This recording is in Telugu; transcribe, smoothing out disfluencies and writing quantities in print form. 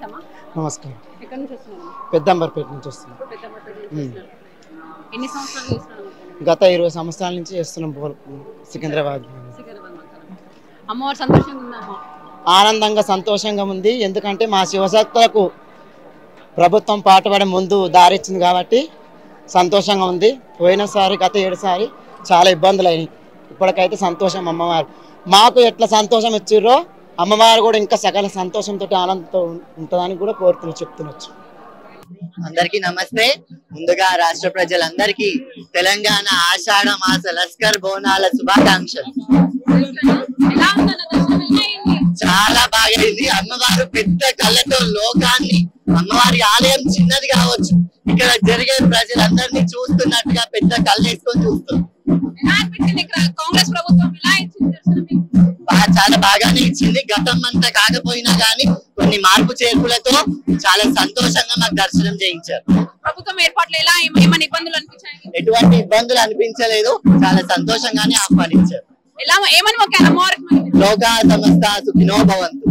నమస్తేమా. నమస్కారం. ఎక్కడి నుంచి వస్తున్నారు? పెద్దంబర్పేట నుంచి వస్తున్నాం. ఎన్ని సంవత్సరాలు చేస్తున్నారు? గత 20 సంవత్సరాల నుంచి చేస్తున్నాం. సికింద్రాబాద్ అమ్మవారు సంతోషంగా ఉందా? ఆనందంగా సంతోషంగా ఉంది. ఎందుకంటే మా శివశక్తులకు ప్రభుత్వం పాటుపడే ముందు దారిచ్చింది కాబట్టి సంతోషంగా ఉంది. పోయినసారి గత 7 సారి చాలా ఇబ్బందులు అయినాయి. ఇప్పటికైతే సంతోషం. అమ్మవారు మాకు ఎట్లా సంతోషం ఇచ్చిర్రో అమ్మవారు కూడా ఇంకా సకల సంతోషంతో ఆనందంతో ఉంటుందని కూడా చెప్తున్నచ్చు. అందరికీ నమస్తే. ముందుగా రాష్ట్ర ప్రజలందరికీ తెలంగాణ ఆషాఢ మాస లస్కర్ బోనాల శుభాకాంక్షలు. చాలా బాగా అయింది. అమ్మవారు పెద్ద కళ్ళతో లోకాన్ని, అమ్మవారి ఆలయం చిన్నది కావచ్చు, ఇక్కడ జరిగే ప్రజలందరినీ చూస్తున్నట్టుగా పెద్ద కళ్ళు వేసుకొని చూస్తాం. కాంగ్రెస్ ప్రభుత్వం చాలా బాగానే ఇచ్చింది. గతం అంతా కాకపోయినా గానీ కొన్ని మార్పు చేర్పులతో చాలా సంతోషంగా మాకు దర్శనం చేయించారు. ప్రభుత్వం ఏర్పాట్లు ఎలా ఏమైనా ఇబ్బందులు అనిపించాయి? ఎటువంటి ఇబ్బందులు అనిపించలేదు. చాలా సంతోషంగానే ఆహ్వానించారు. ఎలా ఏమని మొక్కారు అమ్మవారికి? లోకా సమస్త సుఖినో భవంతు.